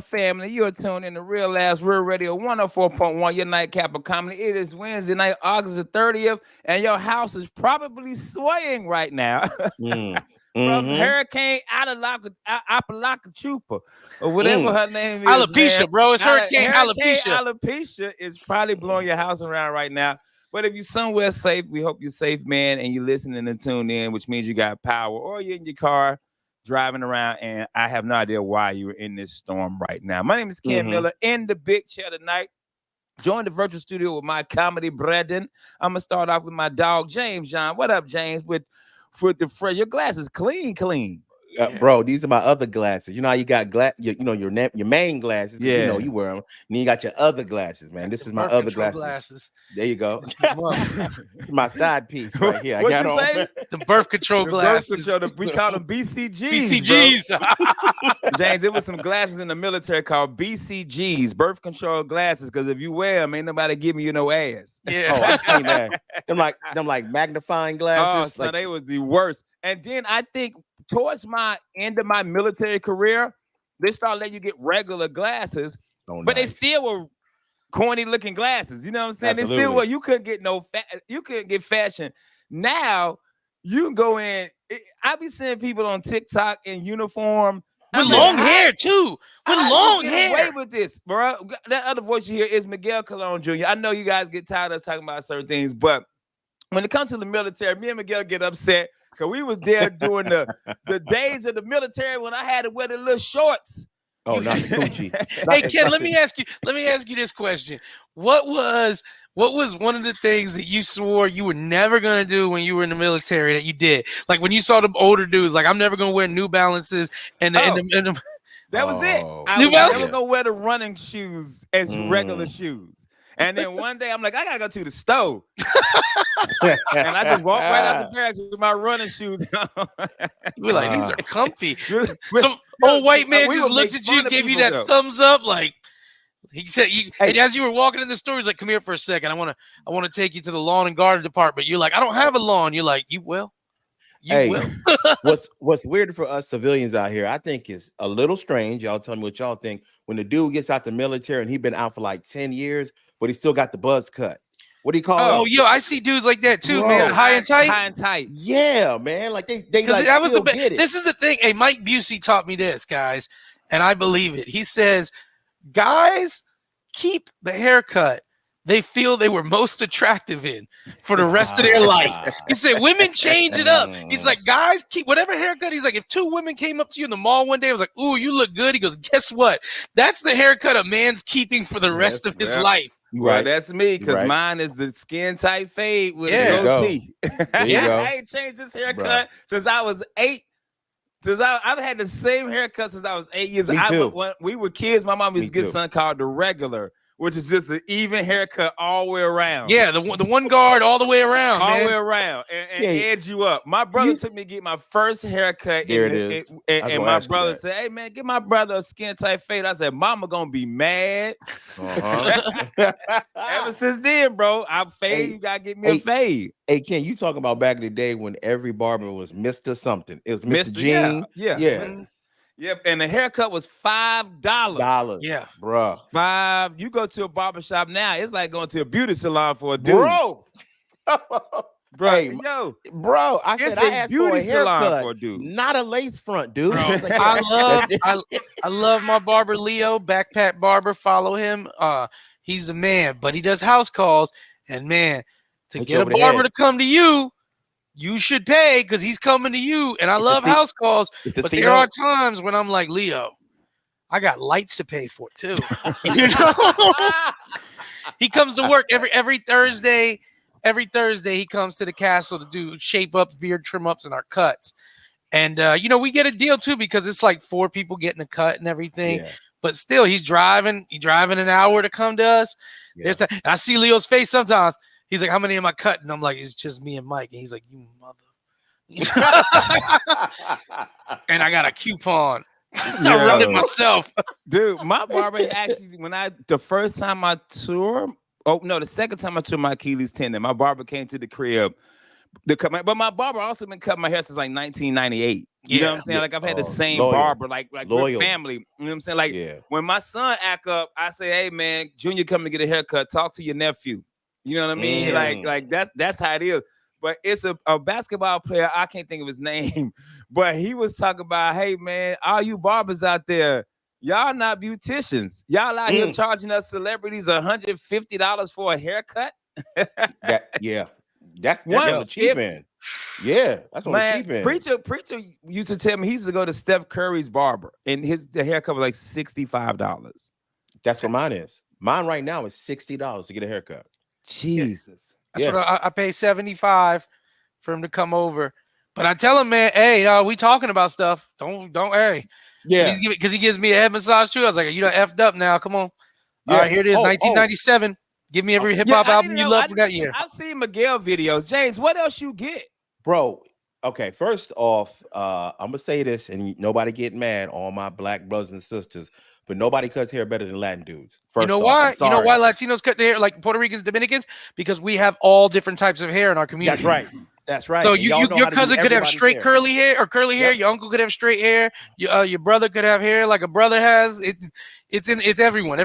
family, you're tuned in to Real Ass Real Radio 104.1, your nightcap of comedy. It is Wednesday night, August the 30th, and your house is probably swaying right now Mm. from Mm-hmm. Hurricane Apalachupa, or whatever Mm. her name is, man. Alopecia, bro. It's Hurricane Hurricane Alopecia. Alopecia is probably blowing your house around right now. But if you're somewhere safe, we hope you're safe, man, and you're listening and tuned in, which means you got power, or you're in your car driving around, and I have no idea why you were in this storm right now. My name is Ken Miller in the big chair tonight. Join the virtual studio with my comedy brethren. I'm gonna start off with my dog James John. What up, James? With the fresh, your glasses clean. Bro, these are my other glasses. You know how you got your main glasses. Yeah. You know you wear them. And you got your other glasses, man. This is my Birth other control glasses. There you go. Well, My side piece right here. I What'd got you on. say? the birth control The glasses. birth control, we call them BCGs. BCGs. James, it was some glasses in the military called BCGs, birth control glasses. Because if you wear them, ain't nobody giving you no ass. Yeah. Oh, I seen that. Them like magnifying Oh, glasses. so like, they was the worst. And then I think towards my end of my military career, they started letting you get regular glasses, but they still were corny looking glasses. You know what I'm saying? They still were. You couldn't get you couldn't get fashion. Now you can go in. I be seeing people on TikTok in uniform. With long hair, too. With long hair. Away with this, bro. That other voice you hear is Miguel Colon Jr. I know you guys get tired of us talking about certain things, but when it comes to the military, me and Miguel get upset because we was there during the days of the military when I had to wear the little shorts. Oh, not Gucci. Hey, Ken, let me ask you this question. What was one of the things that you swore you were never gonna do when you were in the military that you did? Like when you saw the older dudes, like I'm never gonna wear New Balances and the that was it. I was never gonna wear the running shoes as regular shoes. And then one day I'm like, I gotta go to the stove. And I just walked right out the barracks with my running shoes on. We're like, these are comfy. Some old white man just looked at you, gave you that thumbs up, like he said. And as you were walking in the store, he's like, "Come here for a second. I want to take you to the lawn and garden department." You're like, "I don't have a lawn." You're like, "You will." You will. what's weird for us civilians out here, I think is a little strange. Y'all tell me what y'all think. When the dude gets out the military and he's been out for like 10 years, but he still got the buzz cut. What do you call it? Oh, yo, I see dudes like that too, man. High and tight. Yeah, man. Like they like that was get it. This is the thing. Hey, Mike Busey taught me this, guys, and I believe it. He says, guys keep the haircut they feel they were most attractive in for the rest of their life. He said, women change it up. He's like, guys, keep whatever haircut. He's like, if two women came up to you in the mall one day, I was like, ooh, you look good. He goes, guess what? That's the haircut a man's keeping for the rest of his life. Well, that's me, because mine is the skin tight fade with a goatee. I ain't changed this haircut since I was 8. Since I've had the same haircut since I was 8 years old. When we were kids, my mom used to get something called the regular, which is just an even haircut all the way around. Yeah, the one guard all the way around, all the way around, and edge you up. My brother took me to get my first haircut. And my brother said, "Hey man, give my brother a skin tight fade." I said, "Mama gonna be mad." Ever since then, bro, I fade. You gotta get me a fade. Hey Ken, you talking about back in the day when every barber was Mr. something? It was Mr. Jean. Yeah. Yep, and the haircut was $5. Yeah, bro. $5. You go to a barbershop now, it's like going to a beauty salon for a dude. Bro. Hey, bro, I said I asked beauty for a salon haircut, for a dude, not a lace front, dude. I love my barber Leo, Backpack Barber. Follow him. He's the man, but he does house calls. And man, to get a barber to come to you, you should pay because he's coming to you. And I love house calls, but there are times when I'm like, Leo, I got lights to pay for too. You know, he comes to work every Thursday. Every Thursday, he comes to the castle to do shape ups, beard trim ups, and our cuts. And we get a deal too because it's like 4 people getting a cut and everything. Yeah. But still, he's driving an hour to come to us. Yeah. I see Leo's face sometimes. He's like, how many am I cutting? I'm like, it's just me and Mike. And he's like, you mother. And I got a coupon. I run it myself. Dude, my barber actually, the first time I tour, the second time I took my Achilles tendon, my barber came to the crib But my barber also been cutting my hair since like 1998. You know what I'm saying? Yeah. Like I've had the same Loyal. barber, like good Loyal. family. You know what I'm saying? Like Yeah. when my son act up, I say, hey man, Junior, come to get a haircut. Talk to your nephew. You know what I mean? Like that's how it is. But it's a basketball player. I can't think of his name, but he was talking about, hey man, all you barbers out there, y'all not beauticians. Y'all out here charging us celebrities $150 for a haircut. That's on the cheap end. Yeah, that's on the cheap end. Preacher used to tell me he used to go to Steph Curry's barber, and the haircut was like $65. That's what mine is. Mine right now is $60 to get a haircut. Jesus. That's what I pay $75 for him to come over. But I tell him, man, hey, we talking about stuff. Don't, hey. Yeah. Because he gives me a head massage too. I was like, you done effed up now. Come on. Yeah. All right, here it is, 1997. Give me every hip hop album you love from that year. I've seen Miguel videos. James, what else you get? Bro, okay, first off, I'm going to say this, and nobody get mad, all my black brothers and sisters, but nobody cuts hair better than Latin dudes. You know why? You know why Latinos cut their hair like Puerto Ricans, Dominicans? Because we have all different types of hair in our community. That's right. So your cousin could have straight curly hair or curly hair. Your uncle could have straight hair. Your brother could have hair like a brother has. It's everyone.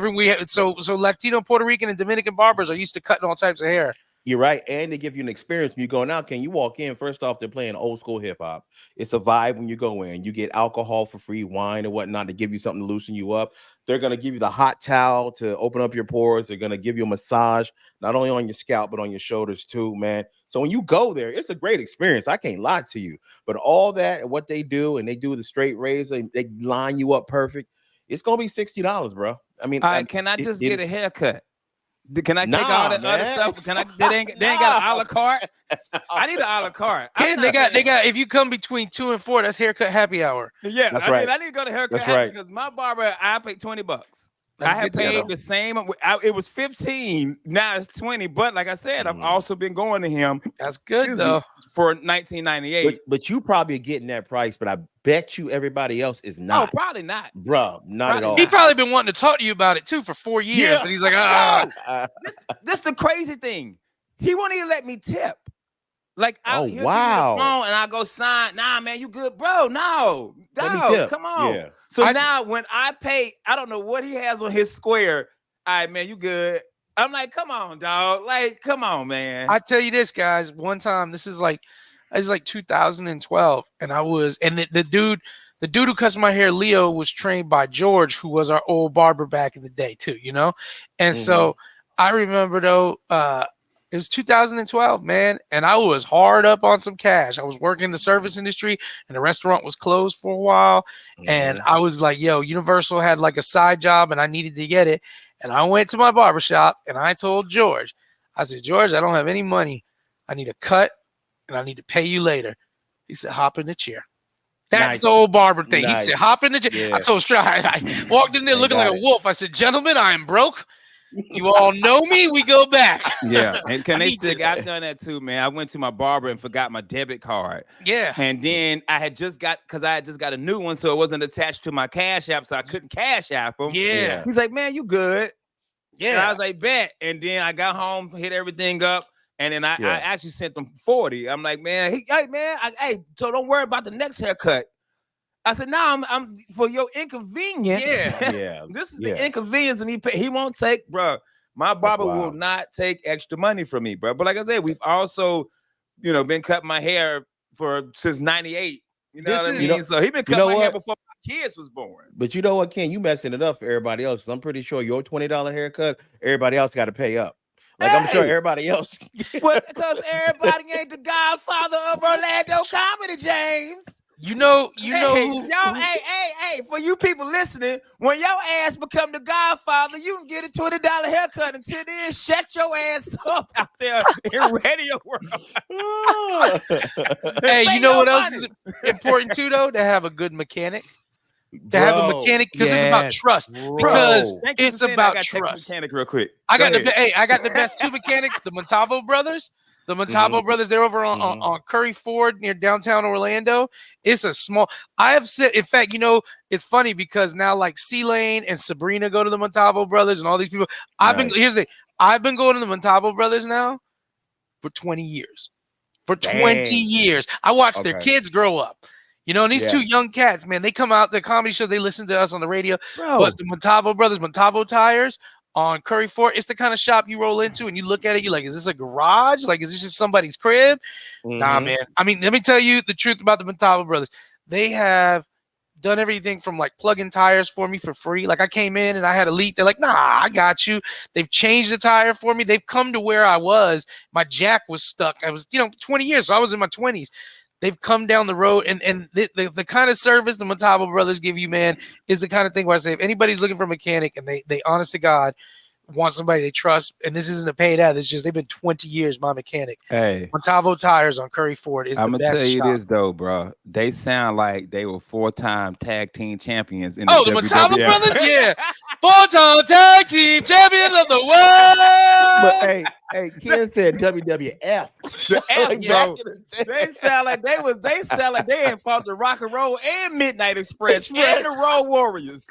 So Latino, Puerto Rican, and Dominican barbers are used to cutting all types of hair. You're right. And they give you an experience when you go out. Can you walk in? First off, they're playing old school hip hop. It's a vibe when you go in. You get alcohol for free, wine and whatnot to give you something to loosen you up. They're going to give you the hot towel to open up your pores. They're going to give you a massage, not only on your scalp, but on your shoulders too, man. So when you go there, it's a great experience. I can't lie to you. But all that and what they do, and they do the straight razor, they line you up perfect. It's going to be $60, bro. I mean, can I just get a haircut? Can I take all that other stuff? Can I? They ain't got a la carte. I need an a la carte. They got. If you come between 2 and 4, that's haircut happy hour. Yeah, that's right. I need to go to haircut happy because my barber, I paid $20. I have paid the same. It was 15. Now it's 20. But like I said, I've also been going to him. That's good though. For 1998. But you probably getting that price. But I bet you everybody else is not. Oh, probably not, bro. Not at all. He probably been wanting to talk to you about it too for 4 years. But he's like, This the crazy thing. He won't even let me tip. Like, he'll give me the phone and I go sign. Nah, man, you good, bro? No, dog, come on. Yeah. So now when I pay, I don't know what he has on his square. All right, man, you good? I'm like, come on, dog. Like, come on, man. I tell you this, guys. One time, this is like 2012, and the dude who cuts my hair, Leo, was trained by George, who was our old barber back in the day too, you know. And so I remember though. It was 2012, man, and I was hard up on some cash. I was working in the service industry, and the restaurant was closed for a while. And I was like, yo, Universal had like a side job, and I needed to get it. And I went to my barbershop, and I told George, I said, George, I don't have any money. I need a cut, and I need to pay you later. He said, hop in the chair. That's the old barber thing. He said, hop in the chair. Yeah. I told Stroud, I walked in there looking like a wolf. I said, gentlemen, I am broke. You all know me. We go back. Yeah, and I've done that too, man. I went to my barber and forgot my debit card. Yeah, and then I had just got a new one, so it wasn't attached to my Cash App, so I couldn't Cash App him. Yeah, he's like, man, you good? Yeah, and I was like, bet. And then I got home, hit everything up, and then I actually sent them 40. I'm like, man, so don't worry about the next haircut. I said, no, I'm for your inconvenience. Yeah. This is the inconvenience, and he won't take, bro. My barber will not take extra money from me, bro. But like I said, we've also, been cutting my hair since '98. You know what I mean? So he been cutting my hair before my kids was born. But you know what, Ken? You messing it up for everybody else. I'm pretty sure your $20 haircut, everybody else got to pay up. Like I'm sure everybody else. Well, because everybody ain't the godfather of Orlando comedy, James. You know who, y'all, hey, for you people listening, when your ass become the godfather, you can get a $20 haircut. Until then, shut your ass up out there in radio world. Hey, you know what else is important too, though? To have a good mechanic. Have a mechanic, because it's about trust. Because it's about trust. Mechanic, real quick. I got the best two mechanics, the Montalvo brothers. The Montalvo brothers, they're over on Curry Ford near downtown Orlando. It's a small. I have said, in fact, it's funny because now like C-Lane and Sabrina go to the Montalvo brothers and all these people. I've been going to the Montalvo brothers now for 20 years. for 20 years. I watched their kids grow up. You know, and these two young cats, man, they come out, their comedy shows, they listen to us on the radio. Bro. But the Montalvo brothers, Montalvo Tires on Curry Ford, it's the kind of shop you roll into and you look at it, you're like, is this a garage? Like, is this just somebody's crib? Nah, man. I mean, let me tell you the truth about the Montalvo brothers. They have done everything from like plug-in tires for me for free. Like I came in and I had a leak. They're like, nah, I got you. They've changed the tire for me. They've come to where I was. My jack was stuck. I was, 20 years. So I was in my 20s. They've come down the road, and the kind of service the Montalvo brothers give you, man, is the kind of thing where I say if anybody's looking for a mechanic and they honest to God want somebody they trust, and this isn't a paid ad, it's just they've been 20 years my mechanic. Hey, Montalvo Tires on Curry Ford is the best. I'm gonna tell you shop. this though, bro. They sound like they were 4-time tag team champions in the Montalvo brothers, yeah, 4-time tag team champions of the world. But hey, Ken said WWF. The F, bro. They sound like they had fought the Rock and Roll and Midnight Express and the Road Warriors.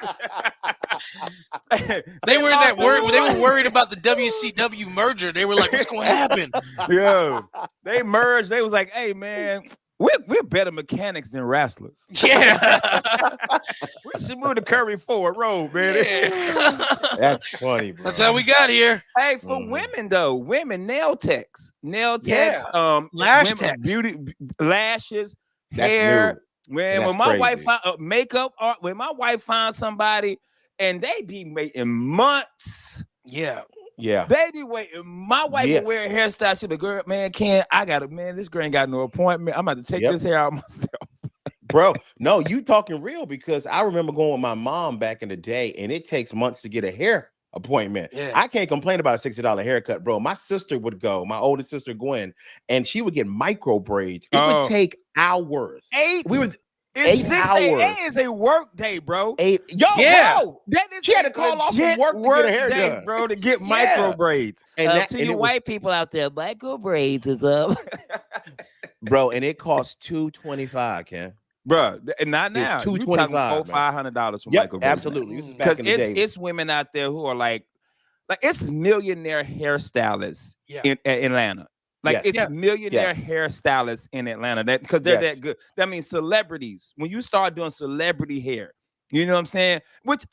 They were in that word. They were worried about the WCW merger. They were like, "What's going to happen?" Yo, they merged. They was like, "Hey, man, we're better mechanics than wrestlers. Yeah, we should move to Curry Ford Road, man." Yeah. That's funny, bro. That's how we got here. Hey, for women though, nail techs, lash techs, beauty lashes, That's hair. New. Man, when my wife makeup art, when my wife finds somebody and they be waiting months. Yeah. They be waiting. My wife will wear a hairstyle. She be, girl, man, this girl ain't got no appointment. I'm about to take this hair out myself. Bro, no, you talking real, because I remember going with my mom back in the day, and it takes months to get a hair appointment. Yeah. I can't complain about a $60 haircut, bro. My sister would go, my oldest sister Gwen, and she would get micro braids. It would take hours. 8 hours. It is a work day, bro. Bro. She had to call off from work to get a hair done, bro, to get micro braids. And to you white people out there, micro braids is up. Bro, and it costs $225, Ken. Bro, not now. It's $225, $500 for micro braids. Absolutely. Because it's women out there who are like it's millionaire hairstylists in Atlanta. Like it's millionaire hairstylists in Atlanta because they're that good. That means celebrities. When you start doing celebrity hair, you know what I'm saying? Which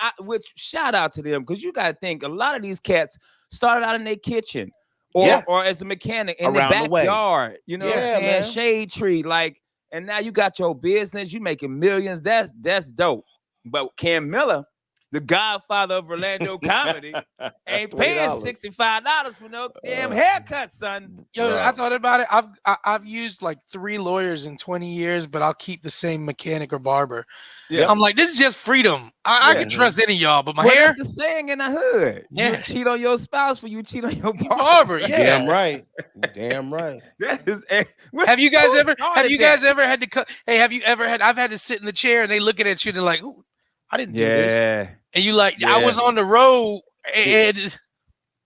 shout out to them, because you got to think a lot of these cats started out in their kitchen or as a mechanic in the backyard. You know what I'm saying? Man. Shade tree, and now you got your business. You making millions. That's dope. But Cam Miller, the godfather of Orlando comedy, ain't paying $65 for no damn haircut, son. Yo, I thought about it. I've used like 3 lawyers in 20 years, but I'll keep the same mechanic or barber. Yeah. I'm like, this is just freedom. I can trust any of y'all, but my hair. That's the saying in the hood. Yeah. You cheat on your spouse for you cheat on your barber. Yeah. Damn right. Damn right. Have you guys ever had to cut? Hey, have you ever had? I've had to sit in the chair and they looking at you and they're like, ooh, I didn't do this. And you I was on the road and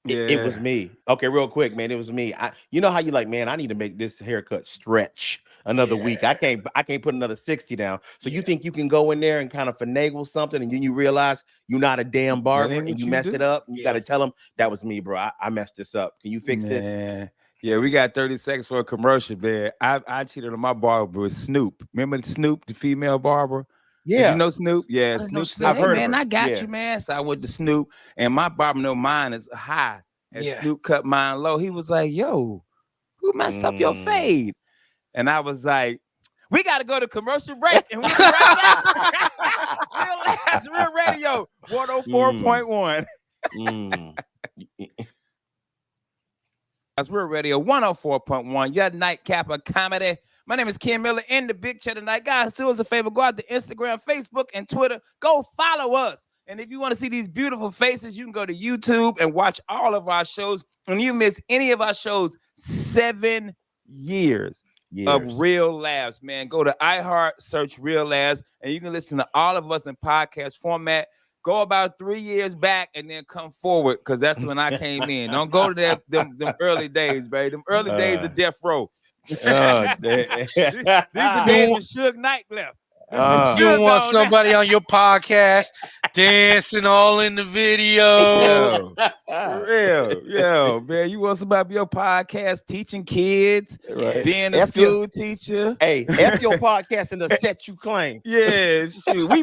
it was me. Okay, real quick, man. It was me. You know how you like, man, I need to make this haircut stretch another week. I can't put another 60 down. So you think you can go in there and kind of finagle something, and then you realize you're not a damn barber and you messed it up, and you got to tell them that was me, bro. I messed this up. Can you fix this? Yeah, we got 30 seconds for a commercial, man. I cheated on my barber with Snoop. Remember Snoop, the female barber? Yeah. Did you know Snoop? Yeah, Snoop. I've heard man, I got you, man. So I went to Snoop, and my barber know mine is high. And Snoop cut mine low. He was like, yo, who messed up your fade? And I was like, we got to go to commercial break. And we'll be right back. That's Real Radio 104.1. That's Real Radio 104.1, your nightcap of comedy. My name is Ken Miller in the big chair tonight. Guys, do us a favor. Go out to Instagram, Facebook, and Twitter. Go follow us. And if you want to see these beautiful faces, you can go to YouTube and watch all of our shows. And you miss any of our shows, 7 years of Real Laughs, man. Go to iHeart, search Real Laughs, and you can listen to all of us in podcast format. Go about 3 years back and then come forward, because that's when I came in. Don't go to them early days, baby. Them early days of death row. These are days when Suge Knight left. You want somebody on your podcast dancing all in the video. For real. Yo, man, you want somebody on your podcast teaching kids, being a school teacher. Hey, F your podcast and the set you claim. Yeah, shoot. We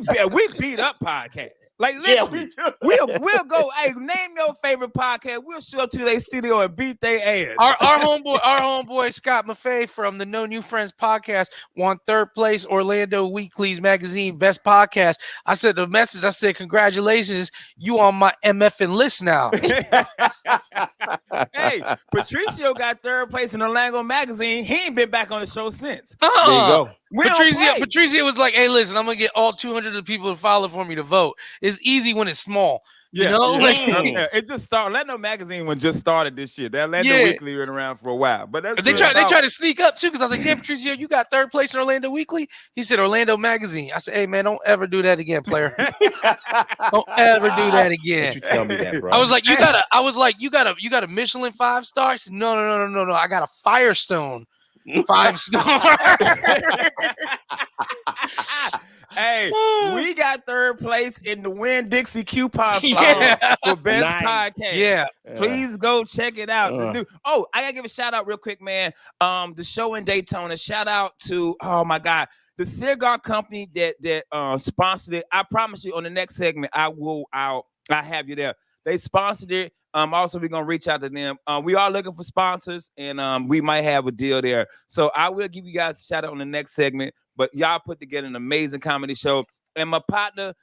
beat up podcasts. Like literally, we'll go. Hey, name your favorite podcast. We'll show up to their studio and beat their ass. Our homeboy Scott Maffei from the No New Friends podcast won 3rd place Orlando Weekly's magazine best podcast. I sent the message. I said, "Congratulations, you on my MFing list now." Hey, Patricio got 3rd place in Orlando magazine. He ain't been back on the show since. There you go. Patricio was like, "Hey, listen, I'm gonna get all 200 of the people to follow for me to vote. It's easy when it's small." Yeah, you know, it just started. Orlando magazine when just started this year. The Orlando Weekly been around for a while, but they tried to sneak up too because I was like, "Damn, Patricio, you got 3rd place in Orlando Weekly." He said, "Orlando magazine." I said, "Hey, man, don't ever do that again, player. Don't ever do that again." Don't you tell me that, bro. I was like, "You got a Michelin 5-star." I said, "No. I got a Firestone 5-star." Hey, we got 3rd place in the Win Dixie coupon for best podcast. Yeah, please go check it out. Oh, I gotta give a shout out real quick, man. The show in Daytona. Shout out to the cigar company that sponsored it. I promise you, on the next segment, I'll have you there. They sponsored it. Also, we're gonna reach out to them. We are looking for sponsors, and we might have a deal there. So I will give you guys a shout out on the next segment. But y'all put together an amazing comedy show. And my partner,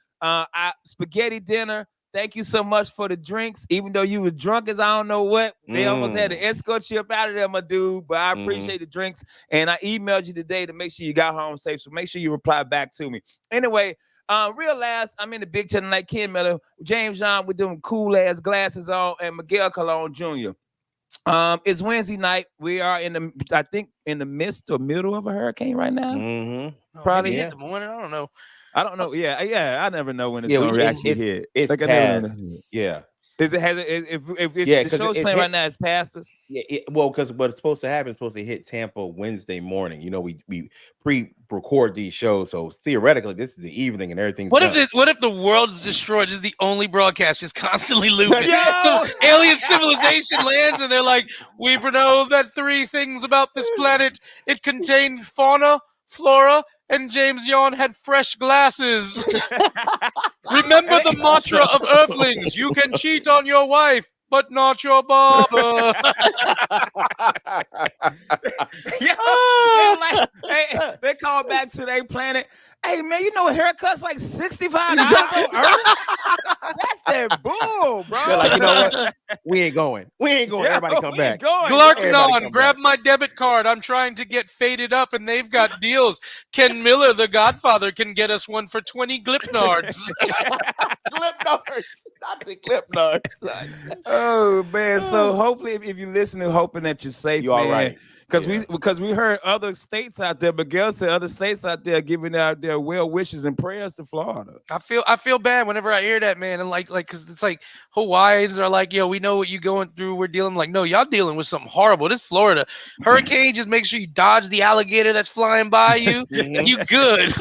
Spaghetti Dinner, thank you so much for the drinks. Even though you were drunk as I don't know what, they almost had to escort you up out of there, my dude. But I appreciate the drinks. And I emailed you today to make sure you got home safe. So make sure you reply back to me. Anyway, real last, I'm in the Big Ten tonight. Ken Miller, James John, we're doing cool ass glasses on, and Miguel Colon Jr. It's Wednesday night. We are in the midst or middle of a hurricane right now. Probably hit the morning. I don't know. Yeah. I never know when it's going to actually hit. It's like past. Yeah. If the show's playing right now, it's past us. Yeah, well, because what's supposed to happen is supposed to hit Tampa Wednesday morning. You know, we pre-record these shows, so theoretically, this is the evening and everything's What if the world is destroyed? This is the only broadcast just constantly looping. So alien civilization lands, and they're like, "We know that 3 things about this planet: it contained fauna, flora, and James Yon had fresh glasses." Remember the mantra of Earthlings: you can cheat on your wife, but not your barber. They call back to their planet. Hey man, you know haircuts like $65 on Earth? That's that bull, bro. They're like, you know what? We ain't going. Everybody come back. Glarknon, grab my debit card. I'm trying to get faded up, and they've got deals. Ken Miller, the Godfather, can get us one for 20 Glipnards. Glipnards. Not the Glipnards. Oh man. So hopefully if you're listening, hoping that you're safe, you all right. Because we heard other states out there, Miguel said other states out there giving out their well wishes and prayers to Florida. I feel bad whenever I hear that, man, and like because it's like Hawaiians are like, yo, we know what you're going through. We're dealing like, no, y'all dealing with something horrible. This Florida hurricane, just make sure you dodge the alligator that's flying by you. You good.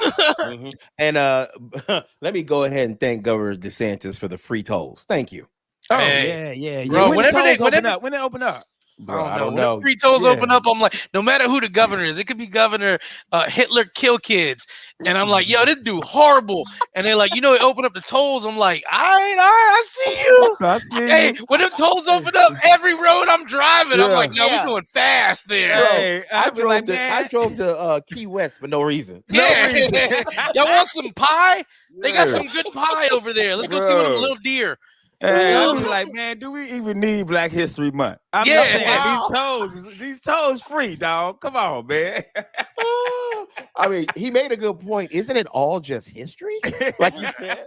And let me go ahead and thank Governor DeSantis for the free tolls. Thank you. Oh yeah. Bro, when they open up. Bro, I don't know. When free tolls open up, I'm like, no matter who the governor is, it could be Governor Hitler kill kids, and I'm like, yo, this dude horrible. And they're like, they open up the tolls. I'm like, all right, I see you. Hey, when the tolls open up, every road I'm driving, I'm like, no, we're going fast there. Hey, I drove to Key West for no reason. Yeah, y'all want some pie? They got some good pie over there. Let's go see one of the little deer. I was like, man, do we even need Black History Month? I'm saying these tolls free, dog. Come on, man. I mean, he made a good point. Isn't it all just history? Like you said.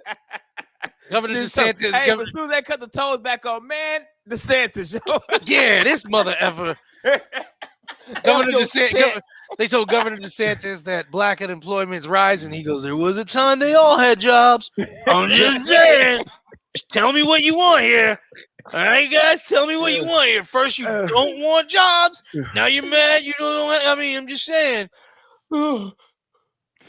Governor DeSantis. Hey, as soon as they cut the tolls back on, man, DeSantis, yo. Yeah, this mother effer. Governor DeSantis. They told Governor DeSantis that Black unemployment's rising. He goes, there was a time they all had jobs. I'm just saying. Tell me what you want here. All right, guys, tell me what you want here. First, you don't want jobs. Now you're mad. You don't. I'm just saying.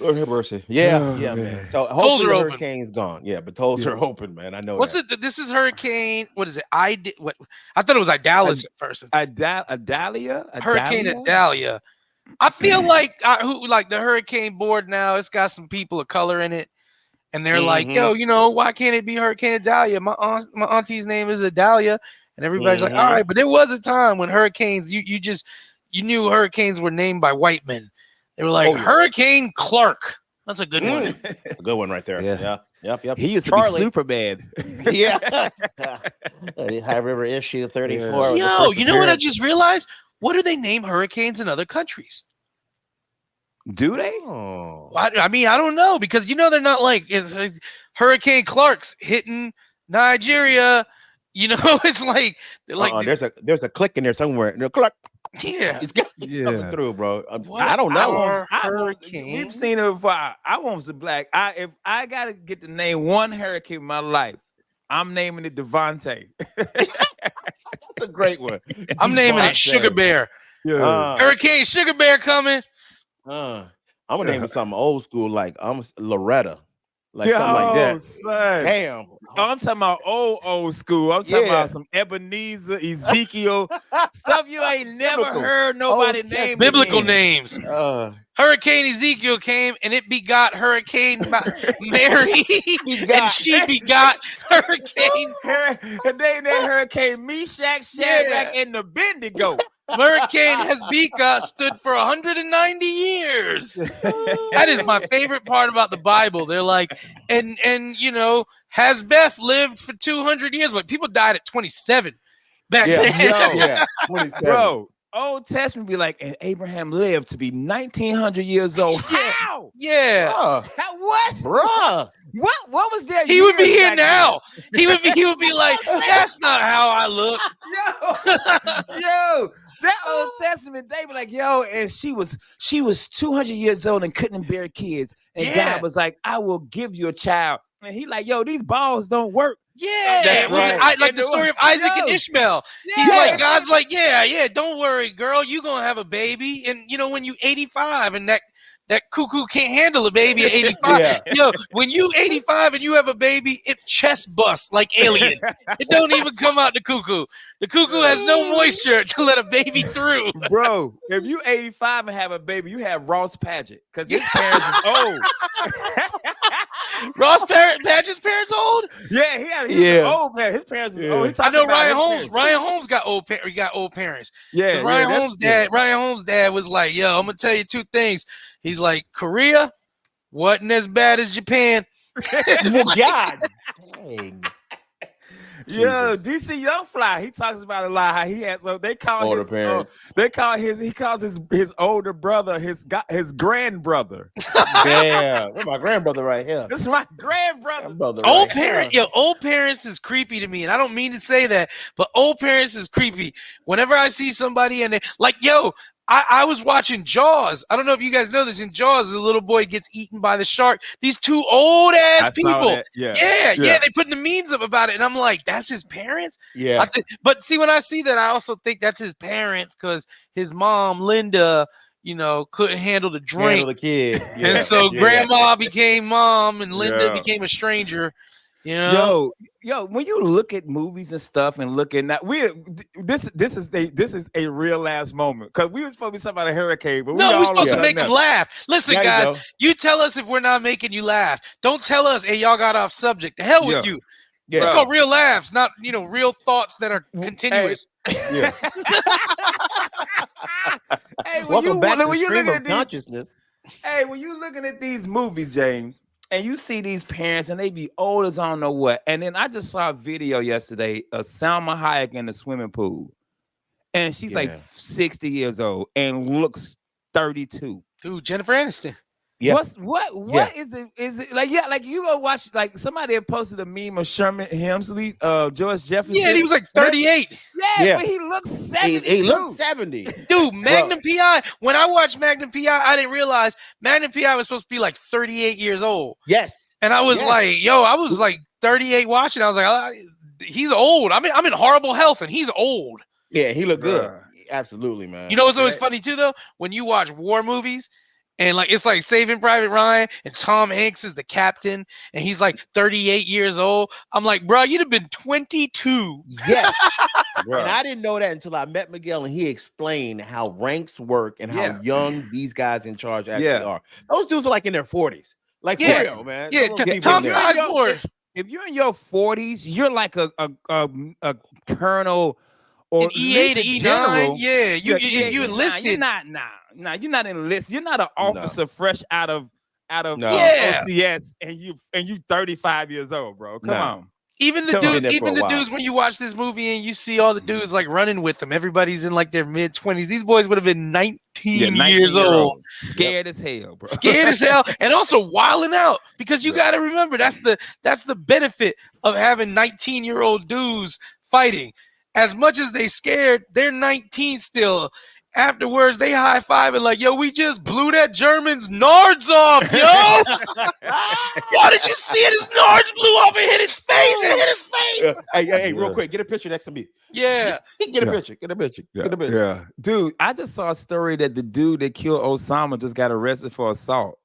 Lord have mercy. Yeah, Oh, yeah, man. man. So Tolls hopefully are the open. hurricane's gone. Yeah, but tolls are open, man. I know What's that. it? This is Hurricane. What is it? What? I thought it was Idalis at first. Adalia? Hurricane Adalia? Adalia. I feel like the Hurricane board now. It's got some people of color in it, and they're like, "Yo, why can't it be Hurricane Adalia? My auntie's name is Adalia," and everybody's like, "All right," but there was a time when hurricanes, you knew hurricanes were named by white men. They were like Hurricane Clark. That's a good one. A good one right there. Yeah. Yep. He used to Charlie. be Superman. Yeah. High River issue 34. Yo, you know what I just realized? What do they name hurricanes in other countries? Do they? Oh. I mean, I don't know because they're not like is Hurricane Clark's hitting Nigeria. It's like there's a click in there somewhere. No, click. Yeah, It's coming through, bro. I don't know. Hurricane. We've seen it before. I want some black. If I gotta get to name one hurricane in my life, I'm naming it Devontae. That's a great one. I'm naming it Sugar Bear. Yeah. Hurricane Sugar Bear coming. I'm gonna name it something old school, like Loretta, like something like that. Son. Damn. I'm talking about old school. I'm talking about some Ebenezer, Ezekiel, stuff you ain't never heard nobody name. Biblical names. Hurricane Ezekiel came and it begot Hurricane Mary, and she begot Hurricane. Her name that Hurricane Meshach, Shadrach, and Abednego. Hurricane Hezbika stood for 190 years. That is my favorite part about the Bible. They're like, and Hasbeth lived for 200 years, but people died at 27 back then. 27. Bro, Old Testament be like, and Abraham lived to be 1900 years old. How? Yeah. What? Bruh. What was that? He would be here now. He would be like, that's not how I looked. Yo. That Old Testament, they be like, yo, and she was 200 years old and couldn't bear kids. And God was like, I will give you a child. And he like, yo, these balls don't work. Yeah, it was like the story of Isaac and Ishmael. He's like, God's like, yeah, don't worry, girl, you gonna have a baby. And when you 85 and that cuckoo can't handle a baby at 85. Yo, when you 85 and you have a baby, it chest busts like Alien. It don't even come out the cuckoo. The cuckoo has no moisture to let a baby through. Bro, if you 85 and have a baby, you have Ross Paget because his parents is old. Ross Paget's parents old? Yeah, he's old man. His parents is old. I know Ryan Holmes. Ryan Holmes got old parents. Yeah, Ryan Holmes' dad was like, yo, I'm gonna tell you two things. He's like, Korea wasn't as bad as Japan. God. Dang. Yo, DC Young Fly, he talks about a lot how he has. So they call older his parents. He calls his older brother his grand brother. Damn, that's my grandbrother right here. This is my grandbrother. Old parents is creepy to me, and I don't mean to say that, but old parents is creepy. Whenever I see somebody and they like, yo. I was watching Jaws. I don't know if you guys know this. In Jaws, the little boy gets eaten by the shark. These two old ass people. Yeah, they putting the memes up about it, and I'm like, that's his parents. Yeah. But see, when I see that, I also think that's his parents because his mom, Linda, couldn't handle the drink. Handle the kid. Yeah. And so grandma became mom, and Linda became a stranger. Yo, when you look at movies and stuff and look at that, this is a real last moment because we were supposed to be talking about a hurricane, but we're supposed to make them laugh. Listen, guys, you tell us if we're not making you laugh. Don't tell us, hey, y'all got off subject. The hell with you. Yeah. It's called real laughs, not real thoughts that are continuous. Hey, welcome back to Stream of Consciousness. Hey, when you looking at these movies, James. And you see these parents, and they be old as I don't know what. And then I just saw a video yesterday of Salma Hayek in the swimming pool, and she's like 60 years old and looks 32. Dude, Jennifer Aniston. Yeah. What is it? Is it like you go watch like somebody had posted a meme of Sherman Hemsley, George Jefferson. Yeah, and he was like 38. Yeah, but he looks 70. He looks 70. Dude, Magnum PI. When I watched Magnum PI, I didn't realize Magnum PI was supposed to be like 38 years old. Yes. And I was like, I was like 38 watching. I was like, he's old. I'm in horrible health, and he's old. Yeah, he looked good. Absolutely, man. You know what's always funny too, though? When you watch war movies, And like it's like Saving Private Ryan, and Tom Hanks is the captain, and he's like 38 years old. I'm like, bro, you'd have been 22. Yes. And I didn't know that until I met Miguel and he explained how ranks work and how young these guys in charge actually are. Those dudes are like in their 40s. Like for real, man. Yeah, Tom Sizemore. If you're in your 40s, you're like a colonel or an E8 to E9. General. Yeah, you enlisted. You're not you're not enlisted. You're not an officer fresh out of OCS and you 35 years old, bro. Come on. Even the dudes when you watch this movie and you see all the dudes like running with them, everybody's in like their mid-20s. These boys would have been 19 years old. Scared as hell, bro. Scared as hell, and also wilding out, because you got to remember that's the benefit of having 19-year-old dudes fighting. As much as they scared, they're 19 still. Afterwards, they high five and like, yo, we just blew that German's nards off, yo. Yo, did you see it? His nards blew off and hit his face. It hit his face. Hey, real quick, get a picture next to me. Yeah. Get a picture. Get a picture. Yeah. Dude, I just saw a story that the dude that killed Osama just got arrested for assault.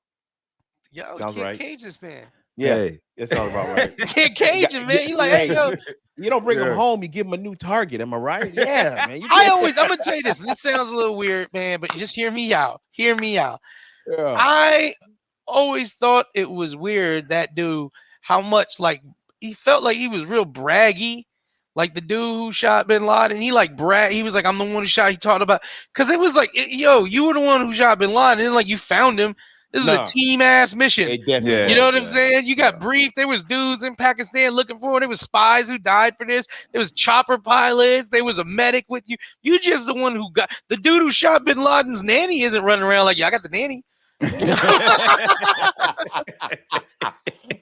Yo, sounds right. Cage this man. Yeah, hey. It sounds about right. Can't cage him, man. You like, hey, yo. You don't bring him home, you give him a new target. Am I right? Yeah, man. I'm gonna tell you this. This sounds a little weird, man, but just hear me out. Hear me out. Yeah. I always thought it was weird, that dude, how much like he felt like he was real braggy. Like the dude who shot Bin Laden, he like he was like, I'm the one who shot. He talked about, because it was like, yo, you were the one who shot Bin Laden, and like you found him. This is a team ass mission. You know what I'm saying? You got briefed. There was dudes in Pakistan looking for it. There was spies who died for this. There was chopper pilots. There was a medic with you. You just the one who got the dude who shot Bin Laden's nanny isn't running around like, yeah, I got the nanny.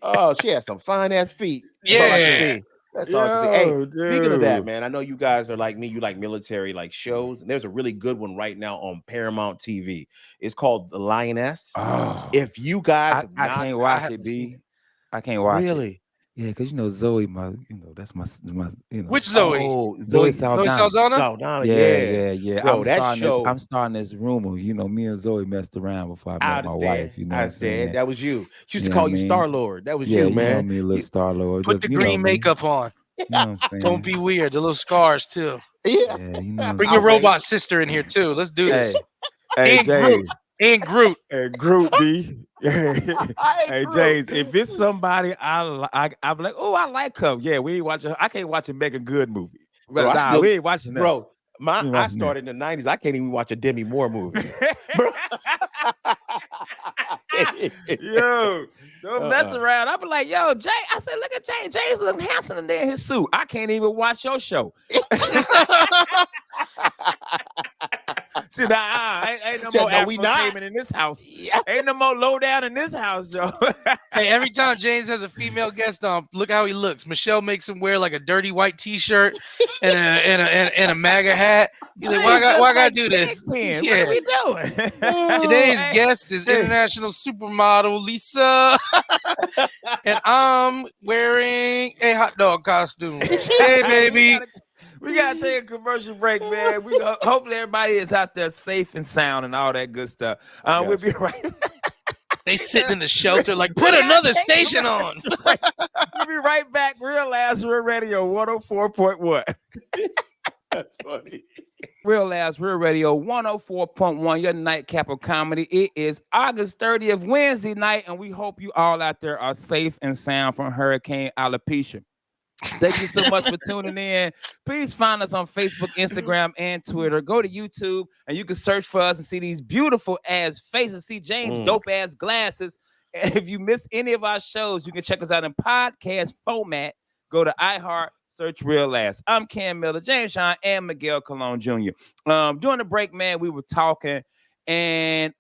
Oh, she has some fine ass feet. Yeah. That's all I can say. Hey, speaking of that, man, I know you guys are like me. You like military like shows, and there's a really good one right now on Paramount TV. It's called The Lioness. Oh, if you guys, I can't watch it, B. I can't watch it. Really? Yeah, because Zoe, that's my Which Zoe? Oh, Zoe Saldana. Yeah. Bro, I'm starting this rumor. Me and Zoe messed around before I met my wife. I said that was you. She used to call you Star Lord. That was you, man. You know me, little Star Lord. Put the green makeup on. You know what I'm saying? Don't be weird. The little scars too. Yeah. Bring your robot sister in here too. Let's do this. Hey, Jay. And Groot. Groot, B. Hey, James, if it's somebody I'm like, oh, I like her. Yeah, we ain't watching. I can't watch a Megan Good movie. Bro, we ain't watching that. Bro, I started in the 90s. I can't even watch a Demi Moore movie. Yo, don't mess around. I be like, yo, Jay. I said, look at Jay. Jay's looking handsome in there in his suit. I can't even watch your show. See, ain't no more Afro-Cayman in this house. Ain't no more low down in this house, Joe. Hey, every time James has a female guest on, look how he looks. Michelle makes him wear like a dirty white T-shirt and a MAGA hat. He's like, why I gotta do this? Yeah. What are we doing? Today's guest is international supermodel Lisa, and I'm wearing a hot dog costume. Hey, baby. We gotta take a commercial break, man. Hopefully everybody is out there safe and sound and all that good stuff. We'll be right back. They sitting in the shelter like, put another station on. We'll be right back. Real Last Real Radio 104.1. That's funny. Real Last Real Radio 104.1, your nightcap of comedy. It is August 30th, Wednesday night, and we hope you all out there are safe and sound from Hurricane Alopecia. Thank you so much for tuning in. Please find us on Facebook, Instagram, and Twitter. Go to YouTube, and you can search for us and see these beautiful ass faces. See James' dope ass glasses. And if you miss any of our shows, you can check us out in podcast format. Go to iHeart, search Real Last. I'm Cam Miller, James Sean, and Miguel Colon Jr. During the break, man, we were talking, and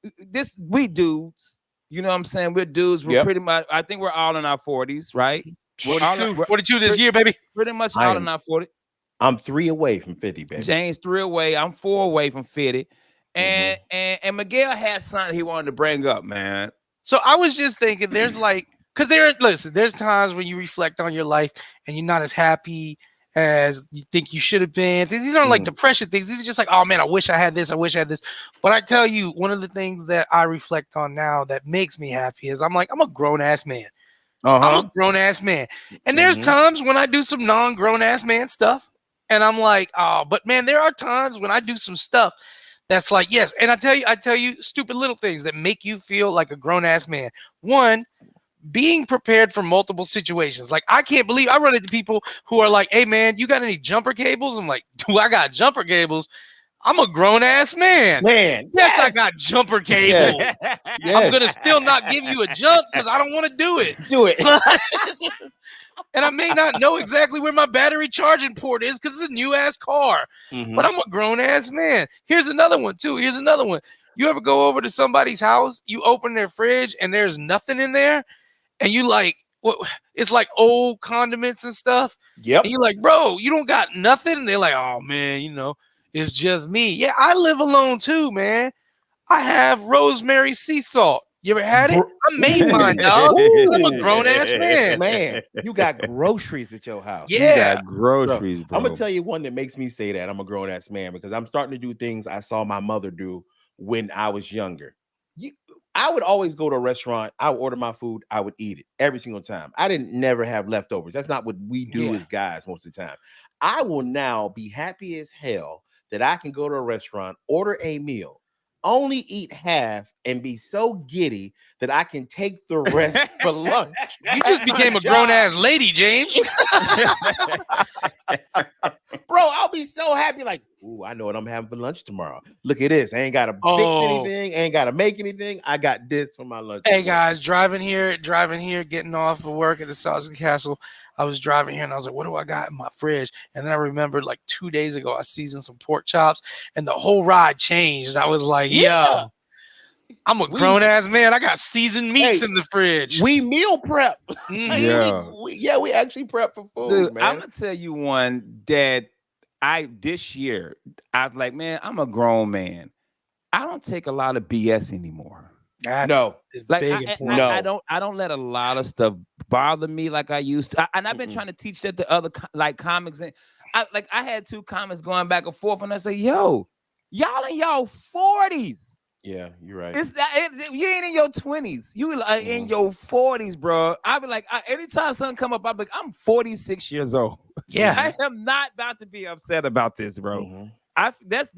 we dudes, you know what I'm saying? We're dudes. We're pretty much, I think we're all in our 40s, right? 42 this year, baby. Pretty much all in our 40. I'm 3 away from 50, baby. James 3 away. I'm 4 away from 50. And Miguel had something he wanted to bring up, man. So I was just thinking, there's like, because there's times when you reflect on your life and you're not as happy as you think you should have been. These aren't like depression things. These are just like, oh man, I wish I had this. I wish I had this. But I tell you, one of the things that I reflect on now that makes me happy is I'm a grown ass man. I'm a grown ass man. And there's times when I do some non-grown ass man stuff. And I'm like, oh, but man, there are times when I do some stuff that's like, yes. And I tell you stupid little things that make you feel like a grown ass man. One, being prepared for multiple situations. Like, I can't believe I run into people who are like, hey man, you got any jumper cables? I'm like, do I got jumper cables? I'm a grown ass man. Yes, I got jumper cable. I'm gonna still not give you a jump because I don't want to do it. And I may not know exactly where my battery charging port is because it's a new ass car. But I'm a grown ass man. Here's another one too. You ever go over to somebody's house, you open their fridge and there's nothing in there, and you like, what? It's like old condiments and stuff. And you like, bro, you don't got nothing. And they're like, oh man, it's just me. Yeah, I live alone too, man. I have rosemary sea salt. You ever had it? I made mine, dog. I'm a grown ass man. Man, you got groceries at your house. Yeah, you got groceries, bro. I'm gonna tell you one that makes me say that I'm a grown ass man because I'm starting to do things I saw my mother do when I was younger. I would always go to a restaurant. I would order my food. I would eat it every single time. I didn't never have leftovers. That's not what we do as guys most of the time. I will now be happy as hell that I can go to a restaurant, order a meal, only eat half, and be so giddy that I can take the rest for lunch. You just became a grown-ass lady, James. Bro, I'll be so happy. Like, ooh, I know what I'm having for lunch tomorrow. Look at this. I ain't got to fix anything. I ain't got to make anything. I got this for my lunch. Hey, guys, driving here, getting off of work at the Sausage Castle. I was driving here and I was like, what do I got in my fridge? And then I remembered like 2 days ago, I seasoned some pork chops and the whole ride changed. I was like, yo, I'm a grown ass man. I got seasoned meats in the fridge. We meal prep. We actually prep for food. Dude, man. I'm going to tell you one that this year, I was like, man, I'm a grown man. I don't take a lot of BS anymore. That's I don't let a lot of stuff bother me like I used to. And I've been trying to teach that to other comics. And I had two comics going back and forth, and I say, yo, y'all in y'all 40s. Yeah, you're right. You ain't in your 20s. You in your 40s, bro. I be like, anytime something come up, I be like, I'm 46 years old. Yeah, I am not about to be upset about this, bro. That's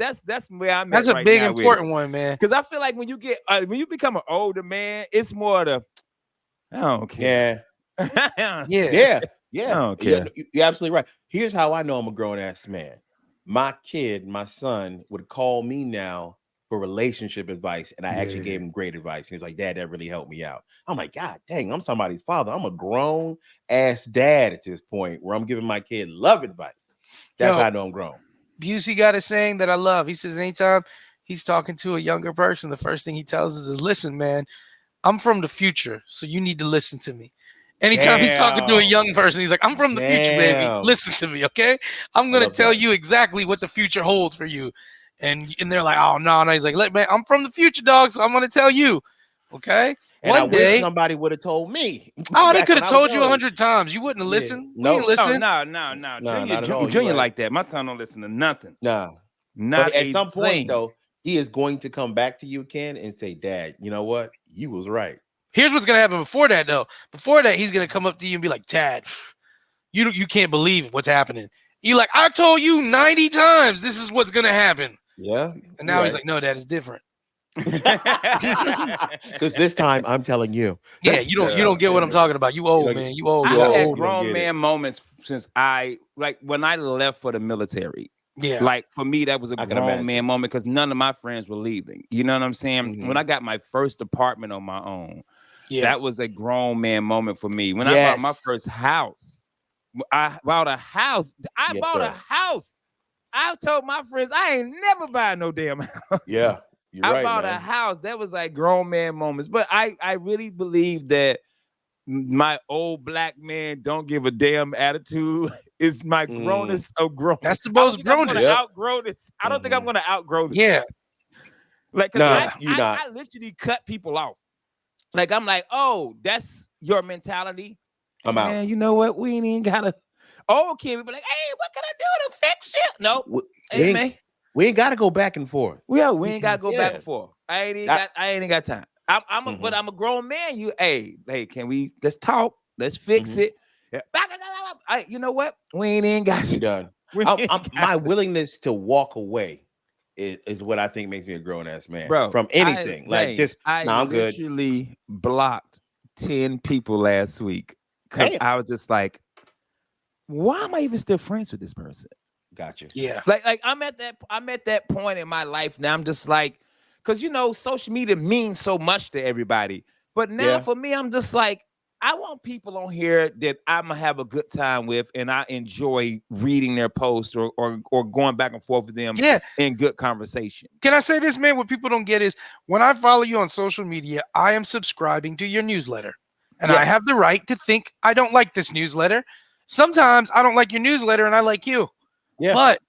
where I'm at. That's a big important one, man. Because I feel like when you become an older man, it's more the I don't care. Yeah. I don't care. You're absolutely right. Here's how I know I'm a grown ass man. My son, would call me now for relationship advice, and I actually gave him great advice. He was like, "Dad, that really helped me out." I'm like, God dang, I'm somebody's father. I'm a grown ass dad at this point where I'm giving my kid love advice. That's how I know I'm grown. Busey got a saying that I love. He says anytime he's talking to a younger person, the first thing he tells us is, listen, man, I'm from the future, so you need to listen to me. Anytime he's talking to a young person, he's like, I'm from the future, baby. Listen to me, okay? I'm going to tell you exactly what the future holds for you. And they're like, oh, no. He's like, look, man, I'm from the future, dog, so I'm going to tell you, okay? And one day, somebody would have told me. Oh, they could have told you 100 times. You wouldn't have listened. No, listen. No. Junior like that. My son don't listen to nothing. No. Not but at some point, though, he is going to come back to you, Ken, and say, Dad, you know what? You was right. Here's what's going to happen before that, though. Before that, he's going to come up to you and be like, Dad, you can't believe what's happening. You're like, I told you 90 times this is what's going to happen. Yeah. And now he's like, no, Dad, it's different. Because this time I'm telling you. Yeah, you don't get what I'm talking about. You old, man. You old. I had grown man moments since when I left for the military. Yeah. Like for me, that was a grown man moment because none of my friends were leaving. You know what I'm saying? Mm-hmm. When I got my first apartment on my own, that was a grown man moment for me. When I bought my first house, I bought a house. A house. I told my friends I ain't never buying no damn house. Yeah. I bought a house. That was like grown man moments. But I really believe that my old black man don't give a damn attitude is my grownest of grown. That's the most grownest. Outgrow this. I don't think I'm gonna outgrow this. Yeah. Like I literally cut people off. Like I'm like, oh, that's your mentality. I'm out. Man, you know what? We ain't even gotta. Old kid, we be like, hey, what can I do to fix you? Nope. We Hey, ain't, man. we ain't got to go back and forth. We ain't gotta go back Yeah. and forth. I ain't That- got time. But Mhm. I'm a grown man. Hey, can we let's talk? Let's fix Mhm. it. Yeah. You know what? We ain't even got We done. we ain't My got to. willingness to walk away is what I think makes me a grown ass man Bro, from anything. Like James, just I I'm good. literally blocked 10 people last week because Damn. I was just like, why am I even still friends with this person? Gotcha. Yeah. Like I'm at that point in my life now. I'm just like, because social media means so much to everybody. But now Yeah. for me, I'm just like, I want people on here that I'm gonna have a good time with, and I enjoy reading their posts or going back and forth with them Yeah. in good conversation. Can I say this, man? What people don't get is when I follow you on social media, I am subscribing to your newsletter. And I Yes. have the right to think I don't like this newsletter. Sometimes I don't like your newsletter and I like you. Yeah. But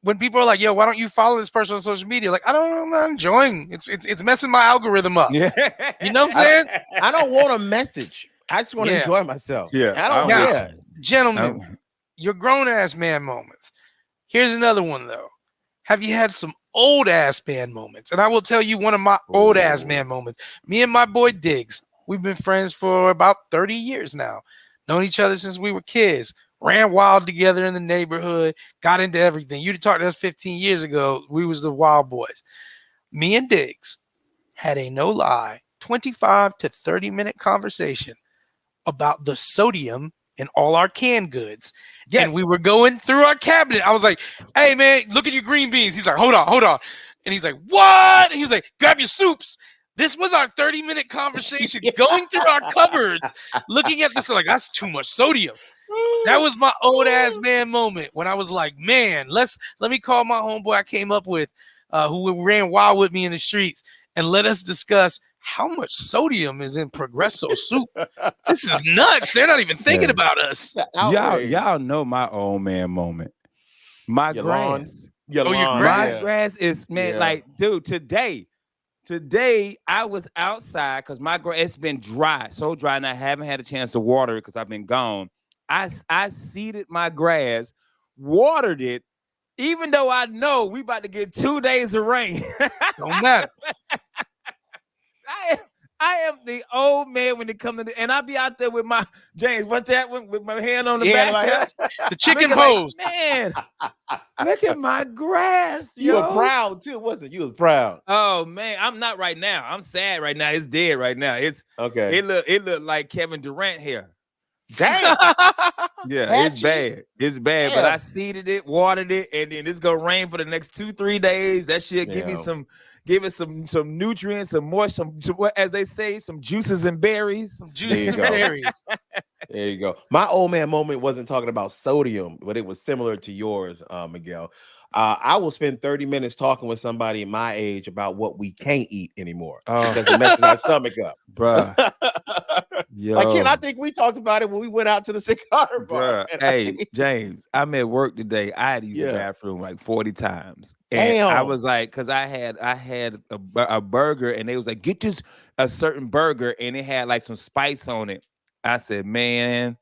when people are like, yo, why don't you follow this person on social media? Like, I'm not enjoying it's messing my algorithm up. Yeah. You know what I'm saying? I don't want a message. I just want to Yeah. enjoy myself. Yeah, I don't. I'm with Yeah. Gentlemen, your grown ass man moments. Here's another one though. Have you had some old ass man moments? And I will tell you one of my old ass Ooh. man moments. Me and my boy Diggs, we've been friends for about 30 years now. Known each other since we were kids. Ran wild together in the neighborhood. Got into everything. You'd talked to us 15 years ago. We was the wild boys. Me and Diggs had a no lie 25 to 30-minute conversation about the sodium in all our canned goods. Yes. And we were going through our cabinet. I was like, hey, man, look at your green beans. He's like, hold on. And he's like, what? And he's like, grab your soups. This was our 30-minute conversation going through our cupboards, looking at this. Like, that's too much sodium. That was my old ass man moment when I was like, man, let me call my homeboy I came up with, who ran wild with me in the streets, and let us discuss how much sodium is in Progresso soup. This is nuts. They're not even thinking about us. Y'all know my old man moment. My Your lawn. grass. Your Oh, your lawn, grass? My grass is, man, Yeah. like, dude, today I was outside because my grass, it's been dry, so dry, and I haven't had a chance to water it because I've been gone. I seeded my grass, watered it, even though I know we about to get 2 days of rain. Don't matter. I am the old man when it comes to and I be out there with my James. What's that one with my hand on the Yeah, back? The chicken Looking like, pose. man, look at my grass. You yo. were proud too, wasn't you? You was proud. Oh man, I'm not right now. I'm sad right now. It's dead right now. Okay. It look like Kevin Durant here. Damn. Yeah, it's Patchy? bad. It's bad. But Yeah. I seeded it, watered it, and then it's gonna rain for the next 2-3 days. That shit give it some nutrients, some moisture, as they say, some juices and berries. Some juices and go. berries. There you go. My old man moment wasn't talking about sodium, but it was similar to yours, Miguel. I will spend 30 minutes talking with somebody my age about what we can't eat anymore because it messes our stomach up. Bruh. Yo. Like, Ken, I think we talked about it when we went out to the cigar bar. Bruh. Hey, James, I'm at work today. I had to use the Yeah. bathroom like 40 times. And I was like, because I had a burger, and they was like, get this a certain burger, and it had like some spice on it. I said, man,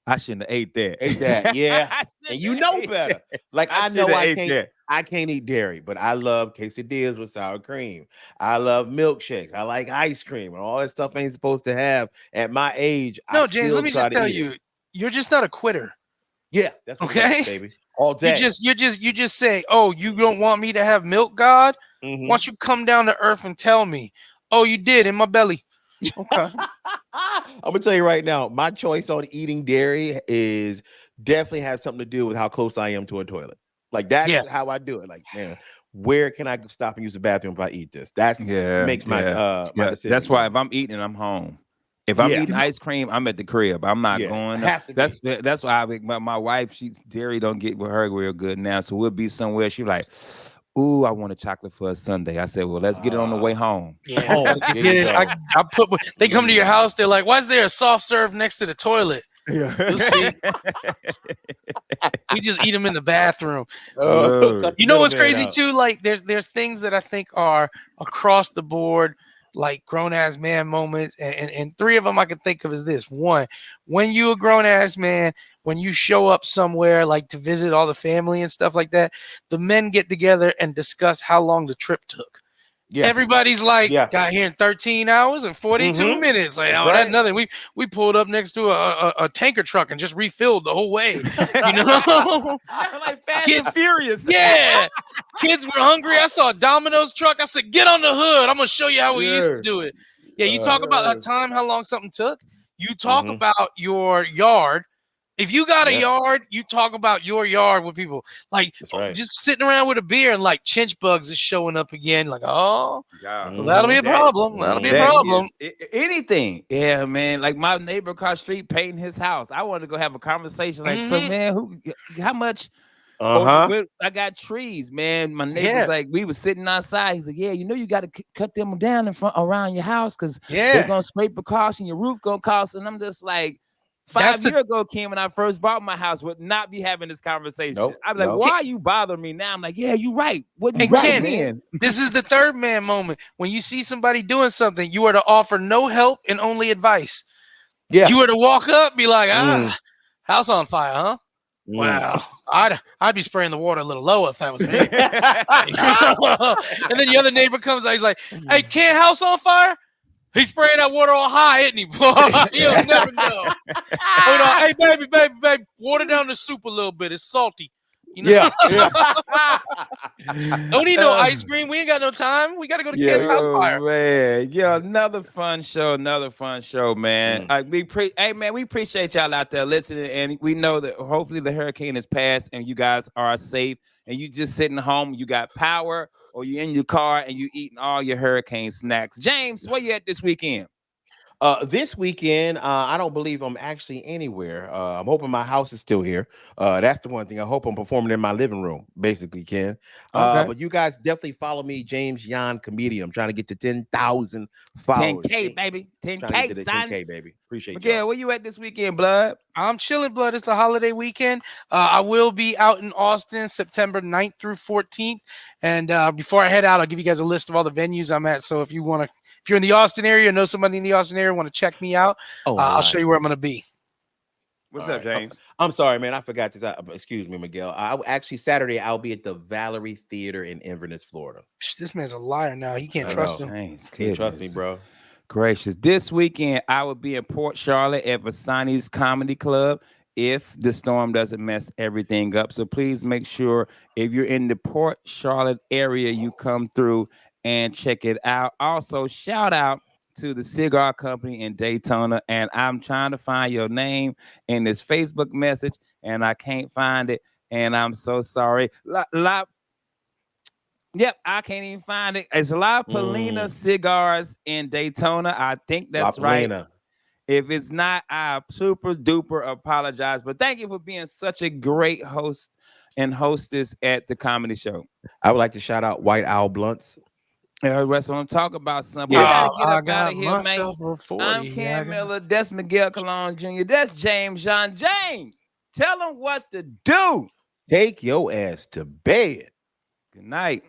I shouldn't have ate that. Ate that, yeah. I And shouldn't you have know ate better. that. Like, I know shoulda I ate can't. that. I can't eat dairy, but I love quesadillas with sour cream. I love milkshakes. I like ice cream, and all that stuff ain't supposed to have at my age. No, I James, still let me try just to tell eat it. you, you're just not a quitter. Yeah, that's what Okay? it is, baby. All day. You just say, oh, you don't want me to have milk, God? Mhm. Why don't you come down to earth and tell me? Oh, you did in my belly. Okay. I'm gonna tell you right now, my choice on eating dairy is definitely has something to do with how close I am to a toilet. Like that's Yeah. how I do it. Like, man, where can I stop and use the bathroom if I eat this? That's makes my my decision. That's why go. if I'm eating, I'm home. If I'm Yeah. eating ice cream, I'm at the crib. I'm not Yeah, going. have to be. That's why my wife, she's dairy don't get with her real good now. So we'll be somewhere. She like, ooh, I want a chocolate for a Sunday. I said, well, let's get it on the way home. Yeah. Home. There you go. I put. They come to your house. They're like, "Why is there a soft serve next to the toilet?" Yeah. You'll see. We just eat them in the bathroom. Oh, cut the You know what's middleman crazy out. too? Like there's things that I think are across the board like grown ass man moments, and three of them I can think of is this: one, when you a grown ass man, when you show up somewhere like to visit all the family and stuff like that, the men get together and discuss how long the trip took. Yeah. Everybody's like, Yeah. got here in 13 hours and 42 minutes. Like, That's oh, that's right. nothing. We pulled up next to a tanker truck and just refilled the whole way. You know, like Fast Kid- and Furious. yeah. Kids were hungry. I saw a Domino's truck. I said, get on the hood. I'm gonna show you how we used to do it. Yeah, you talk about that time, how long something took. You talk about your yard. If you got a yard, you talk about your yard with people. Like just sitting around with a beer and like chinch bugs is showing up again. Like, oh, well, that'll be a problem. That'll be a problem. Anything. Yeah, man. Like my neighbor across the street painting his house. I wanted to go have a conversation. Like, so man, how much? I got trees, man. My neighbor's like, we was sitting outside. He's like, yeah, you know, you got to cut them down in front around your house because they're gonna spray precaution. Your roof gonna cost. And I'm just like, 5 years ago, Kim, when I first bought my house, would not be having this conversation. I'm like, why are you bothering me now? I'm like, yeah, you're right. What you right, man? This is the third man moment. When you see somebody doing something, you are to offer no help and only advice. Yeah, you are to walk up, be like, house on fire, huh? Wow, I'd be spraying the water a little lower if that was me. And then the other neighbor comes out, he's like, hey, can't house on fire? He's spraying that water all high, isn't he? You'll never know. Hold on. Hey, baby, water down the soup a little bit. It's salty. You know? Don't need no ice cream. We ain't got no time. We got to go to Kid's house fire. Man. Yeah, another fun show, man. We appreciate y'all out there listening, and we know that hopefully the hurricane is past and you guys are safe, and you just sitting home, you got power, or you in your car and you eating all your hurricane snacks. James, where you at this weekend? This weekend, I don't believe I'm actually anywhere. I'm hoping my house is still here. That's the one thing. I hope I'm performing in my living room, basically, Ken. But you guys definitely follow me, James Yan Comedian. I'm trying to get to 10,000 followers. 10K, baby. 10K, son. 10K, baby. Appreciate you. Yeah, where you at this weekend, blood? I'm chilling, blood. It's the holiday weekend. I will be out in Austin September 9th through 14th. And before I head out, I'll give you guys a list of all the venues I'm at. So if you're in the Austin area, know somebody in the Austin area, want to check me out, I'll show you where I'm going to be. What's up, James? I'm sorry, man. I forgot this. Excuse me, Miguel. Actually, Saturday, I'll be at the Valerie Theater in Inverness, Florida. This man's a liar now. You can't trust him. Can't trust me, bro. Gracious. This weekend, I will be in Port Charlotte at Vasani's Comedy Club if the storm doesn't mess everything up. So please make sure if you're in the Port Charlotte area, you come through and check it out. Also, shout out to the cigar company in Daytona. And I'm trying to find your name in this Facebook message, and I can't find it. And I'm so sorry. Yep, I can't even find it. It's La Polina Cigars in Daytona. I think that's right. If it's not, I super duper apologize. But thank you for being such a great host and hostess at the comedy show. I would like to shout out White Owl Blunts. That's what I'm talking about. Something. Yeah. We gotta get up out of here, man. I'm Cam Miller. That's Miguel Colon Jr. That's James John. James, tell them what to do. Take your ass to bed. Good night.